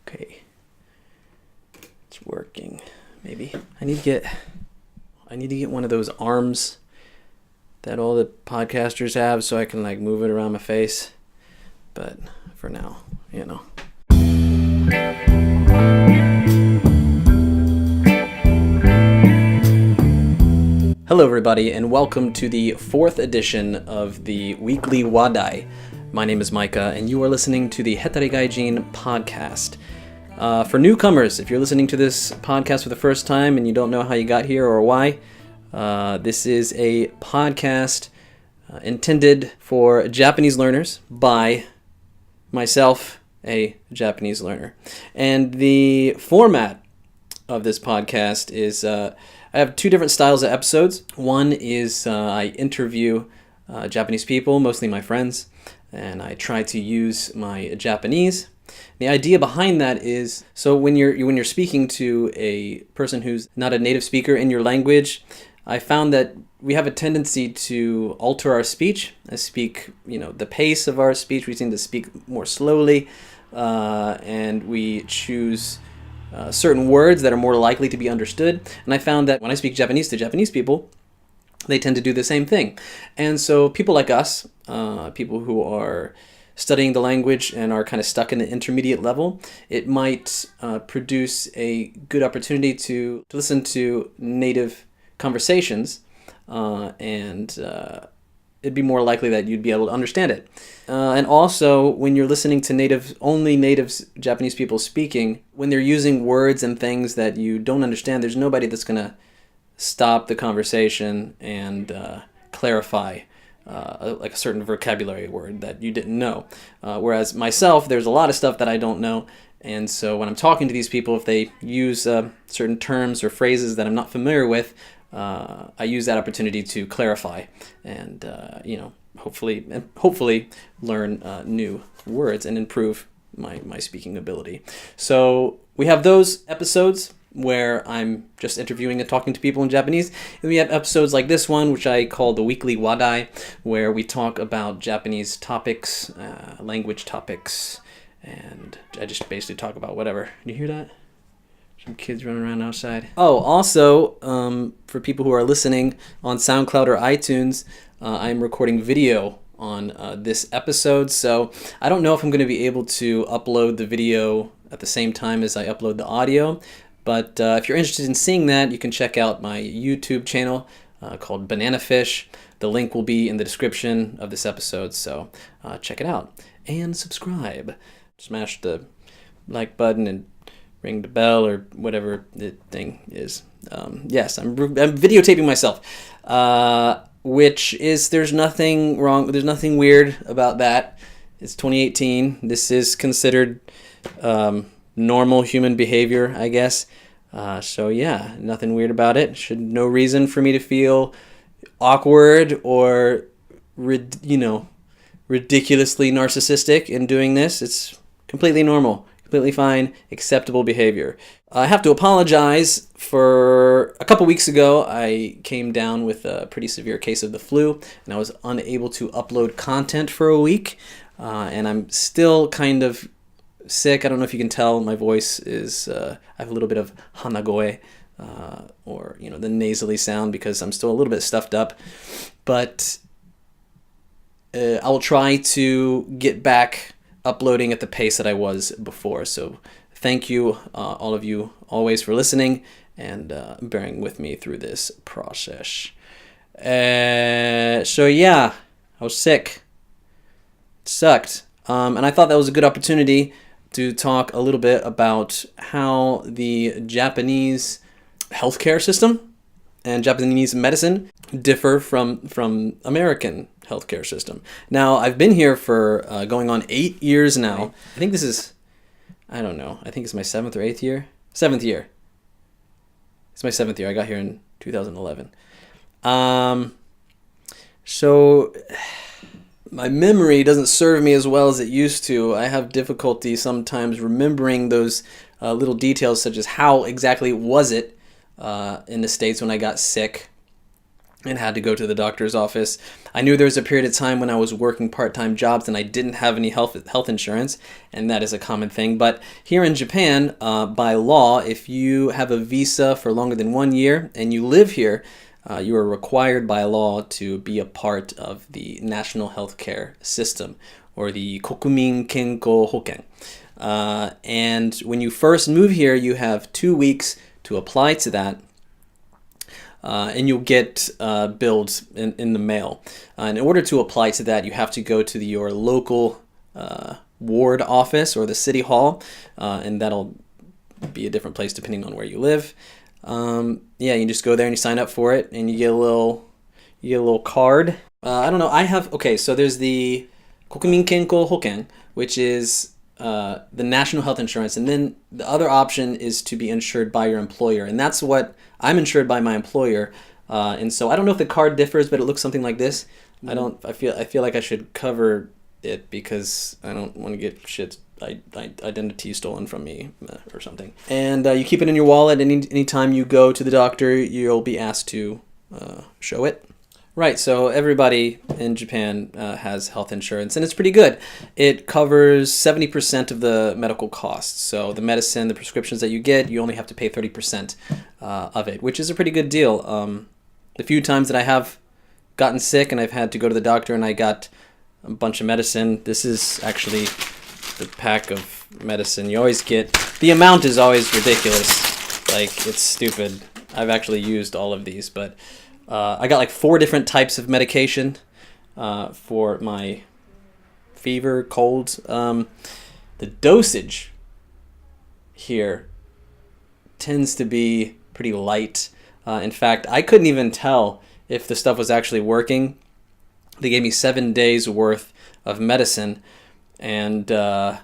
Okay. It's working. Maybe. I need to get one of those arms that all the podcasters have so I can like move it around my face. But for now, Hello everybody, and welcome to the 4th edition of the Weekly Wadai. My name is Micah, and you are listening to the Hetare Gaijin podcast. For newcomers, if you're listening to this podcast for the first time and you don't know how you got here or why, this is a podcast intended for Japanese learners by myself, a Japanese learner. And the format of this podcast is I have two different styles of episodes. One is I interview Japanese people, mostly my friends, and I try to use my Japanese. The idea behind that is, so when you're speaking to a person who's not a native speaker in your language, I found that we have a tendency to alter our speech. I speak, the pace of our speech. We seem to speak more slowly, and we choose certain words that are more likely to be understood. And I found that when I speak Japanese to Japanese people, they tend to do the same thing. And so people like us, people who are studying the language and are kind of stuck in the intermediate level, it might produce a good opportunity to listen to native conversations, and it'd be more likely that you'd be able to understand it. And also, when you're listening to native Japanese people speaking, when they're using words and things that you don't understand, there's nobody that's going to stop the conversation and clarify like a certain vocabulary word that you didn't know. Whereas myself, there's a lot of stuff that I don't know. And so when I'm talking to these people, if they use certain terms or phrases that I'm not familiar with, I use that opportunity to clarify and, hopefully learn new words and improve my speaking ability. So we have those episodes where I'm just interviewing and talking to people in Japanese. And we have episodes like this one, which I call the Weekly Wadai, where we talk about Japanese topics, language topics, and I just basically talk about whatever. You hear that? Some kids running around outside. Oh, also, for people who are listening on SoundCloud or iTunes, I'm recording video on this episode, so I don't know if I'm going to be able to upload the video at the same time as I upload the audio, but if you're interested in seeing that, you can check out my YouTube channel called Banana Fish. The link will be in the description of this episode, so check it out. And subscribe. Smash the like button and ring the bell or whatever the thing is. Yes, I'm videotaping myself, which is, there's nothing wrong, there's nothing weird about that. It's 2018. This is considered normal human behavior, I guess. So yeah, nothing weird about it. No reason for me to feel awkward or ridiculously narcissistic in doing this. It's completely normal, completely fine, acceptable behavior. I have to apologize for a couple weeks ago. I came down with a pretty severe case of the flu, and I was unable to upload content for a week. And I'm still kind of sick. I don't know if you can tell. My voice is, I have a little bit of hanagoe, or, the nasally sound, because I'm still a little bit stuffed up. But I will try to get back uploading at the pace that I was before. So thank you, all of you, always for listening and bearing with me through this process. So yeah, I was sick. It sucked. And I thought that was a good opportunity to talk a little bit about how the Japanese healthcare system and Japanese medicine differ from American healthcare system. Now, I've been here for going on 8 years now. I think this is, I don't know, I think it's my 7th or 8th year? 7th year. It's my 7th year. I got here in 2011. So my memory doesn't serve me as well as it used to. I have difficulty sometimes remembering those little details, such as how exactly was it in the States when I got sick. and had to go to the doctor's office. I knew there was a period of time when I was working part-time jobs and I didn't have any health insurance, and that is a common thing. But here in Japan, by law, if you have a visa for longer than 1 year and you live here, you are required by law to be a part of the national healthcare system, or the Kokumin Kenko Hoken. And when you first move here, you have 2 weeks to apply to that. And you'll get billed in the mail. In order to apply to that, you have to go to your local ward office or the city hall, and that'll be a different place depending on where you live. You just go there and you sign up for it, and you get a little card. I don't know. So there's the Kokumin Kenko Hoken, which is the national health insurance, and then the other option is to be insured by your employer, and that's what I'm insured by my employer, and so I don't know if the card differs, but it looks something like this. I feel like I should cover it because I don't want to get identity stolen from me or something. And you keep it in your wallet. Anytime you go to the doctor, you'll be asked to show it. Right, so everybody in Japan has health insurance, and it's pretty good. It covers 70% of the medical costs. So the medicine, the prescriptions that you get, you only have to pay 30% of it, which is a pretty good deal. The few times that I have gotten sick and I've had to go to the doctor and I got a bunch of medicine, this is actually the pack of medicine you always get. The amount is always ridiculous. Like, it's stupid. I've actually used all of these, but I got like 4 different types of medication for my fever, colds. The dosage here tends to be pretty light. In fact, I couldn't even tell if the stuff was actually working. They gave me 7 days worth of medicine, and I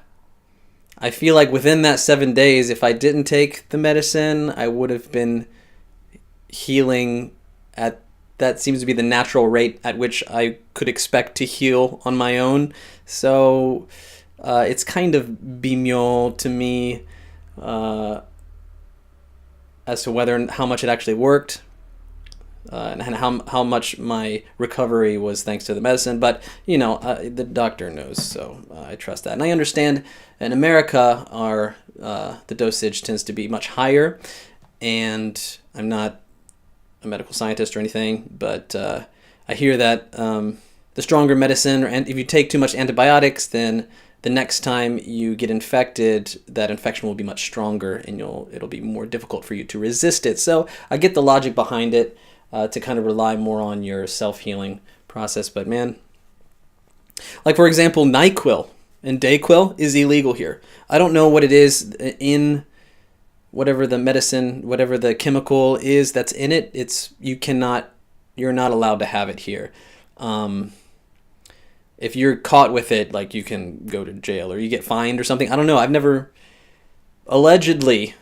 feel like within that 7 days, if I didn't take the medicine, I would have been healing at that seems to be the natural rate at which I could expect to heal on my own. So it's kind of bimyo to me as to whether and how much it actually worked, and how much my recovery was thanks to the medicine. But the doctor knows, so I trust that. And I understand in America the dosage tends to be much higher, and I'm not a medical scientist or anything, but I hear that the stronger medicine, and if you take too much antibiotics, then the next time you get infected, that infection will be much stronger, and it'll be more difficult for you to resist it. So I get the logic behind it, to kind of rely more on your self-healing process. But man, like for example, NyQuil and Dayquil is illegal here. I don't know what it is in whatever the medicine, whatever the chemical is that's in it, you're not allowed to have it here. If you're caught with it, like, you can go to jail or you get fined or something. I don't know. Allegedly,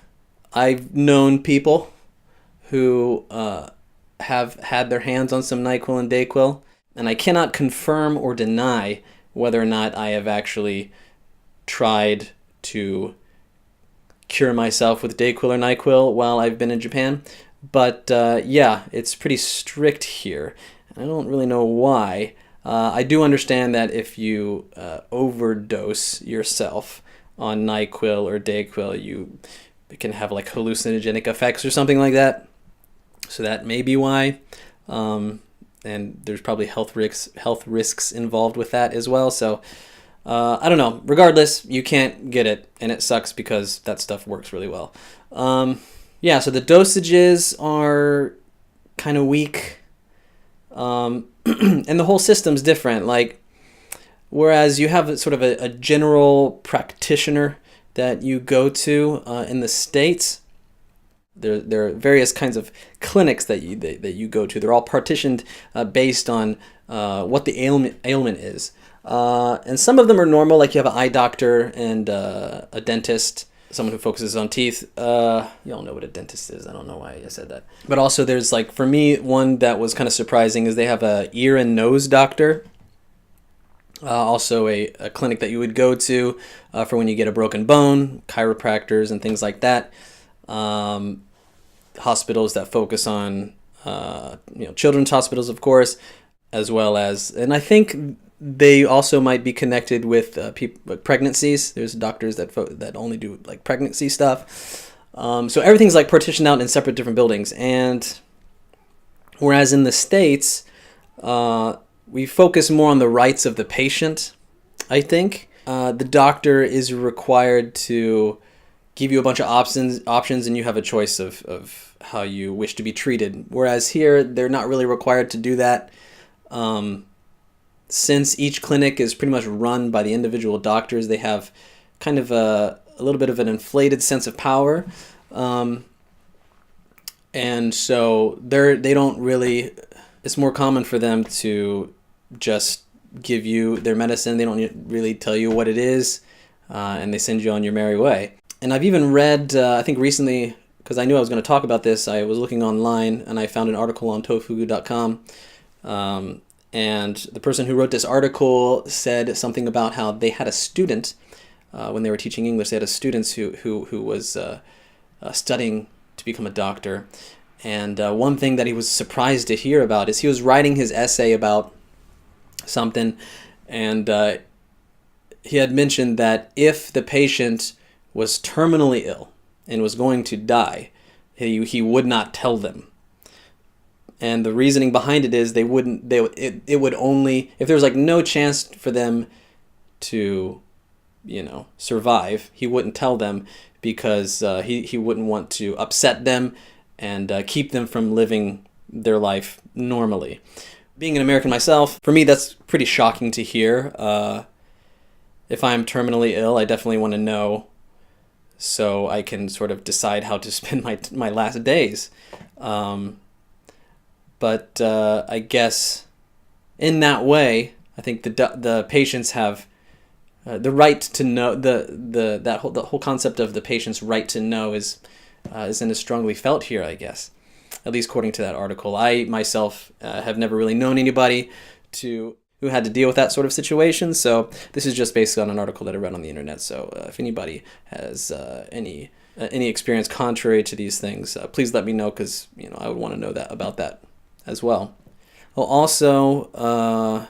I've known people who have had their hands on some NyQuil and Dayquil, and I cannot confirm or deny whether or not I have actually tried to cure myself with Dayquil or NyQuil while I've been in Japan. But it's pretty strict here. I don't really know why. I do understand that if you overdose yourself on NyQuil or Dayquil, it can have like hallucinogenic effects or something like that. So that may be why. And there's probably health risks involved with that as well. So I don't know. Regardless, you can't get it, and it sucks because that stuff works really well. So the dosages are kind of weak, and the whole system's different. Like, whereas you have sort of a general practitioner that you go to in the States, there are various kinds of clinics that you go to. They're all partitioned based on what the ailment is. And some of them are normal, like you have an eye doctor and a dentist, someone who focuses on teeth. You all know what a dentist is. I don't know why I said that. But also there's, like, for me, one that was kind of surprising is they have a ear and nose doctor. Also a clinic that you would go to for when you get a broken bone, chiropractors and things like that. Hospitals that focus on children's hospitals, of course, as well as, and I think they also might be connected with pregnancies. There's doctors that only do like pregnancy stuff. So everything's like partitioned out in separate different buildings. And whereas in the States, we focus more on the rights of the patient, I think. The doctor is required to give you a bunch of options, and you have a choice of how you wish to be treated. Whereas here, they're not really required to do that. Since each clinic is pretty much run by the individual doctors, they have kind of a little bit of an inflated sense of power. And so they don't really, it's more common for them to just give you their medicine. They don't really tell you what it is, and they send you on your merry way. And I've even read, I think recently, because I knew I was going to talk about this, I was looking online and I found an article on tofugu.com. And the person who wrote this article said something about how they had a student, when they were teaching English, they had a student who was studying to become a doctor. And one thing that he was surprised to hear about is he was writing his essay about something, and he had mentioned that if the patient was terminally ill and was going to die, he would not tell them. And the reasoning behind it is it would only, if there was like no chance for them to, survive, he wouldn't tell them, because he wouldn't want to upset them and keep them from living their life normally. Being an American myself, for me that's pretty shocking to hear. If I'm terminally ill, I definitely want to know so I can sort of decide how to spend my last days. But I guess in that way, I think the patients have the right to know. The whole concept of the patient's right to know isn't as strongly felt here, I guess. At least according to that article. I myself have never really known anybody who had to deal with that sort of situation. So this is just based on an article that I read on the internet. So if anybody has any experience contrary to these things, please let me know, because I would want to know about that as well. Well, also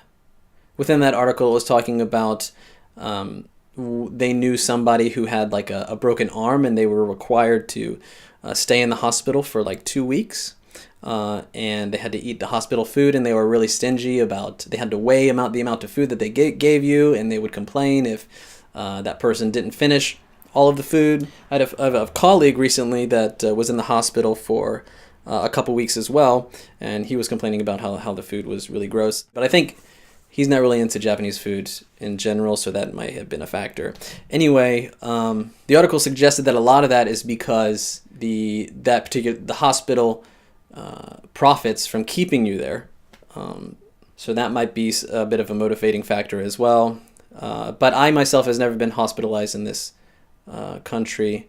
within that article, it was talking about they knew somebody who had like a broken arm, and they were required to stay in the hospital for like 2 weeks. And they had to eat the hospital food, and they were really stingy they had to weigh the amount of food that they gave you, and they would complain if that person didn't finish all of the food. I have a colleague recently that was in the hospital for a couple weeks as well, and he was complaining about how the food was really gross. But I think he's not really into Japanese food in general, so that might have been a factor. Anyway, the article suggested that a lot of that is because the hospital profits from keeping you there. So that might be a bit of a motivating factor as well. But I myself has never been hospitalized in this country.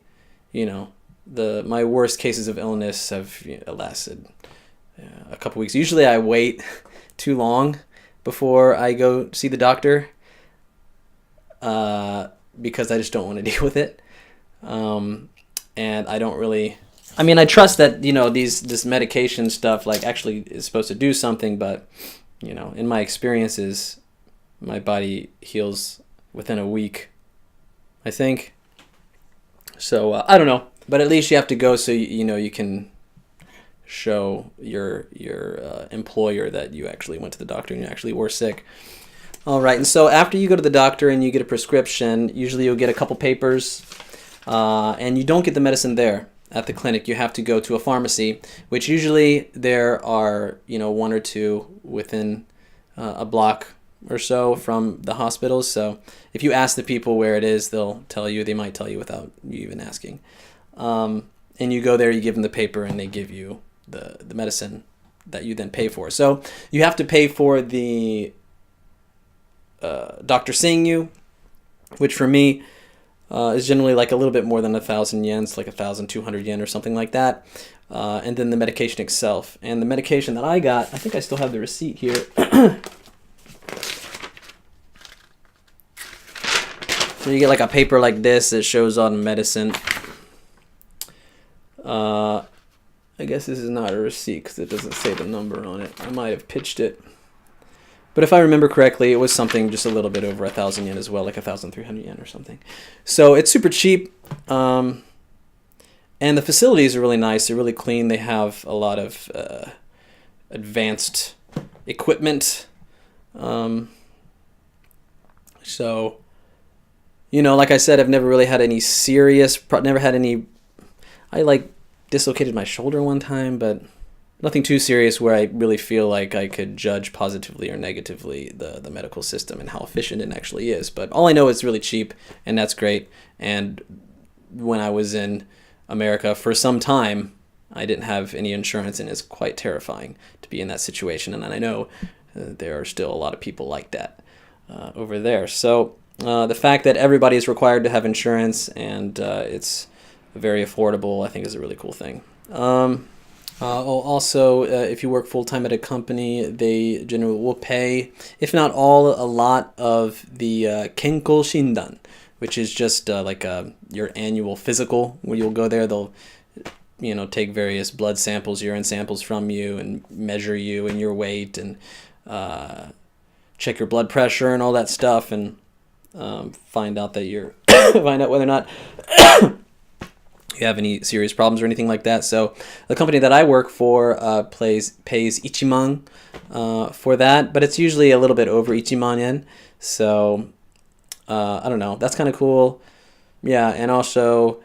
My worst cases of illness have lasted a couple weeks. Usually I wait too long before I go see the doctor, because I just don't want to deal with it. And I don't really, I trust that, this medication stuff like actually is supposed to do something, but, in my experiences, my body heals within a week, I think. So, I don't know, but at least you have to go so, you can show your employer that you actually went to the doctor and you actually were sick. All right, and so after you go to the doctor and you get a prescription, usually you'll get a couple papers, and you don't get the medicine there at the clinic. You have to go to a pharmacy, which usually there are, one or two within a block or so from the hospitals. So if you ask the people where it is, they'll tell you. They might tell you without you even asking. And you go there, you give them the paper, and they give you the medicine that you then pay for. So you have to pay for the doctor seeing you, which for me is generally like a little bit more than 1,000 yen, it's like 1,200 yen or something like that. And then the medication itself. And the medication that I got, I think I still have the receipt here. So you get like a paper like this that shows on medicine. I guess this is not a receipt because it doesn't say the number on it. I might have pitched it. But if I remember correctly, it was something just a little bit over 1,000 yen as well, like 1,300 yen or something. So it's super cheap. And the facilities are really nice. They're really clean. They have a lot of advanced equipment. So, like I said, I've never really had any I dislocated my shoulder one time, but nothing too serious where I really feel like I could judge positively or negatively the medical system and how efficient it actually is. But all I know is it's really cheap, and that's great. And when I was in America for some time, I didn't have any insurance, and it's quite terrifying to be in that situation. And I know there are still a lot of people like that over there. So the fact that everybody is required to have insurance and it's very affordable, I think is a really cool thing. Also, if you work full-time at a company, they generally will pay, if not all, a lot of the Kenko Shindan, which is just your annual physical, where you'll go there. They'll take various blood samples, urine samples from you, and measure you and your weight, and check your blood pressure and all that stuff, and find out whether or not you have any serious problems or anything like that. So the company that I work for pays ichiman for that, but it's usually a little bit over ichiman yen. So I don't know. That's kind of cool. Yeah, and also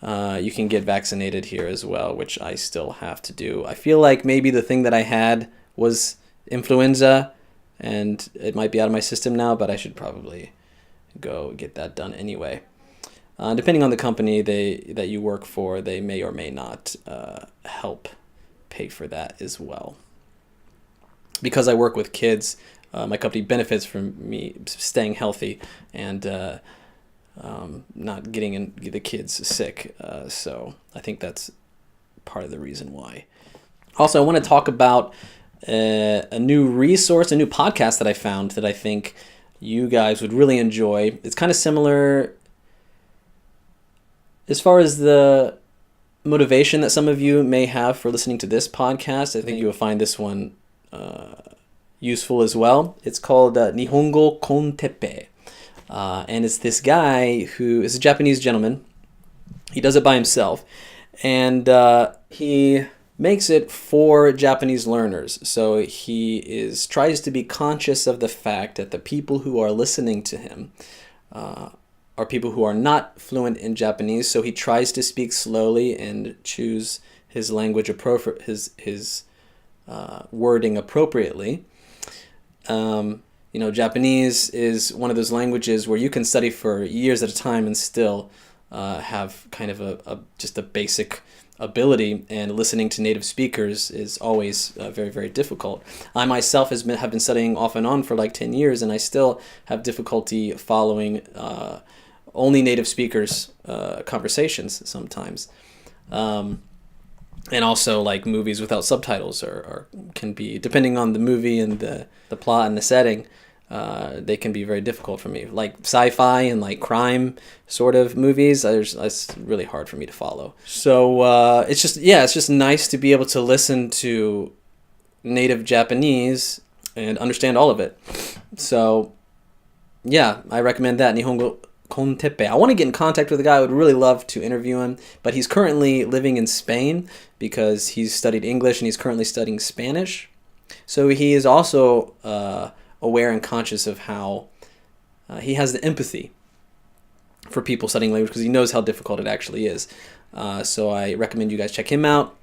you can get vaccinated here as well, which I still have to do. I feel like maybe the thing that I had was influenza, and it might be out of my system now, but I should probably go get that done anyway. Depending on the company that you work for, they may or may not help pay for that as well. Because I work with kids, my company benefits from me staying healthy and not getting the kids sick. So I think that's part of the reason why. Also, I want to talk about a new resource, a new podcast that I found that I think you guys would really enjoy. It's kind of similar as far as the motivation that some of you may have for listening to this podcast. I think you will find this one useful as well. It's called Nihongo Kontepe. And it's this guy who is a Japanese gentleman. He does it by himself. And he makes it for Japanese learners. So he tries to be conscious of the fact that the people who are listening to him are people who are not fluent in Japanese, so he tries to speak slowly and choose his language his wording appropriately. Japanese is one of those languages where you can study for years at a time and still have kind of just a basic ability, and listening to native speakers is always very, very difficult. I myself have been studying off and on for like 10 years, and I still have difficulty following only native speakers conversations sometimes. And also, like, movies without subtitles can be, depending on the movie and the plot and the setting, they can be very difficult for me. Like sci-fi and like crime sort of movies, it's really hard for me to follow. So it's just nice to be able to listen to native Japanese and understand all of it. So yeah, I recommend that, Nihongo Kontepe. I want to get in contact with the guy. I would really love to interview him, but he's currently living in Spain because he's studied English and he's currently studying Spanish. So he is also aware and conscious of how he has the empathy for people studying language, because he knows how difficult it actually is. So I recommend you guys check him out.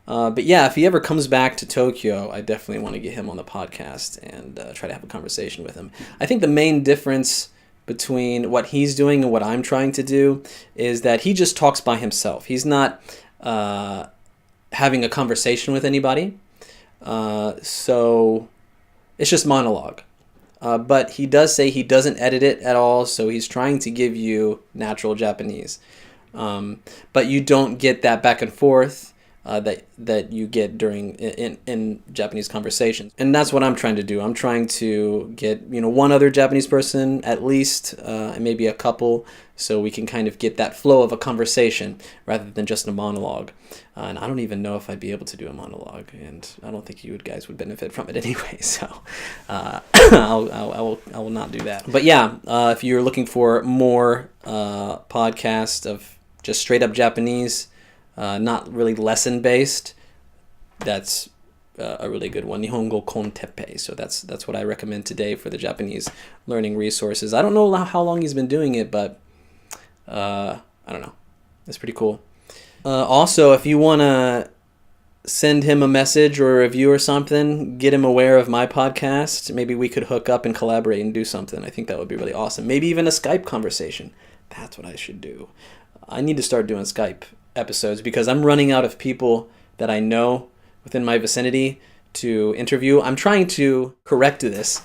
But yeah, if he ever comes back to Tokyo, I definitely want to get him on the podcast and try to have a conversation with him. I think the main difference between what he's doing and what I'm trying to do is that he just talks by himself. He's not having a conversation with anybody. So it's just monologue. But he does say he doesn't edit it at all, so he's trying to give you natural Japanese. But you don't get that back and forth. that you get during in Japanese conversations. And that's what I'm trying to do. I'm trying to get one other Japanese person at least, and maybe a couple, so we can kind of get that flow of a conversation rather than just a monologue. And I don't even know if I'd be able to do a monologue, and I don't think you guys would benefit from it anyway. So I will not do that. But yeah, if you're looking for more podcast of just straight up Japanese, not really lesson based, that's a really good one. Nihongo Konteppei. So that's what I recommend today for the Japanese learning resources. I don't know how long he's been doing it, but I don't know. It's pretty cool. Also, if you want to send him a message or a review or something, get him aware of my podcast. Maybe we could hook up and collaborate and do something. I think that would be really awesome. Maybe even a Skype conversation. That's what I should do. I need to start doing Skype episodes because I'm running out of people that I know within my vicinity to interview. I'm trying to correct this.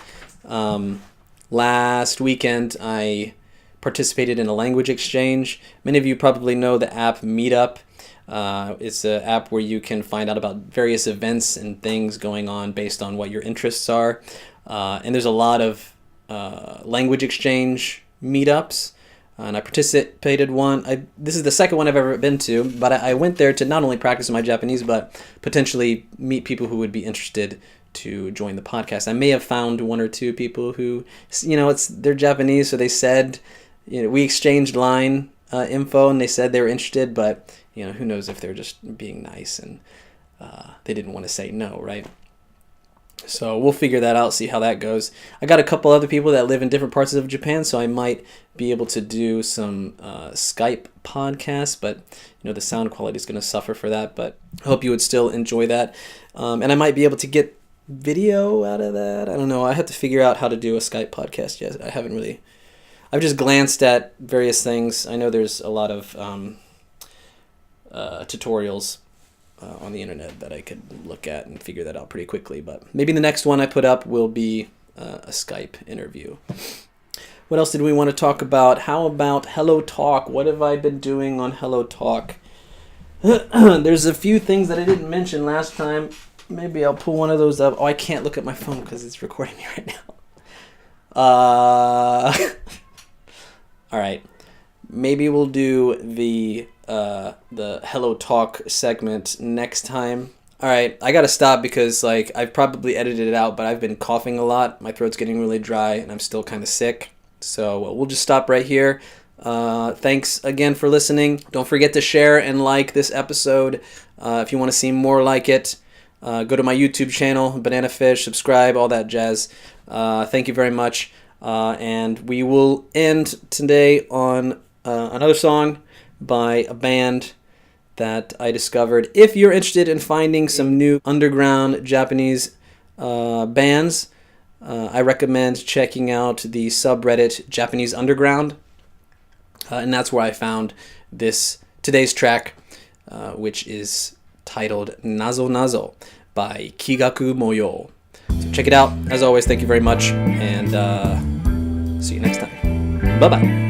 Last weekend, I participated in a language exchange. Many of you probably know the app Meetup. It's an app where you can find out about various events and things going on based on what your interests are. And there's a lot of language exchange meetups. And I participated one. This is the second one I've ever been to, but I went there to not only practice my Japanese, but potentially meet people who would be interested to join the podcast. I may have found one or two people who, they're Japanese, so they said, we exchanged line info, and they said they were interested, but who knows if they're just being nice and they didn't want to say no, right? So we'll figure that out, see how that goes. I got a couple other people that live in different parts of Japan, so I might be able to do some Skype podcasts, but the sound quality is going to suffer for that, but I hope you would still enjoy that. And I might be able to get video out of that. I don't know. I have to figure out how to do a Skype podcast yet. I've just glanced at various things. I know there's a lot of tutorials on the internet that I could look at and figure that out pretty quickly, but maybe the next one I put up will be a Skype interview. What else did we want to talk about? How about Hello Talk? What have I been doing on Hello Talk? There's a few things that I didn't mention last time. Maybe I'll pull one of those up. Oh, I can't look at my phone because it's recording me right now. All right. Maybe we'll do the Hello Talk segment next time. All right, I gotta stop because I've probably edited it out, but I've been coughing a lot. My throat's getting really dry, and I'm still kind of sick. So we'll just stop right here. Thanks again for listening. Don't forget to share and like this episode. If you want to see more like it, go to my YouTube channel, Banana Fish, subscribe, all that jazz. Thank you very much. And we will end today on another song by a band that I discovered. If you're interested in finding some new underground Japanese bands, I recommend checking out the subreddit Japanese Underground. And that's where I found today's track, which is titled Nazo Nazo by Kigaku Moyo. So check it out. As always, thank you very much, and see you next time. Bye-bye.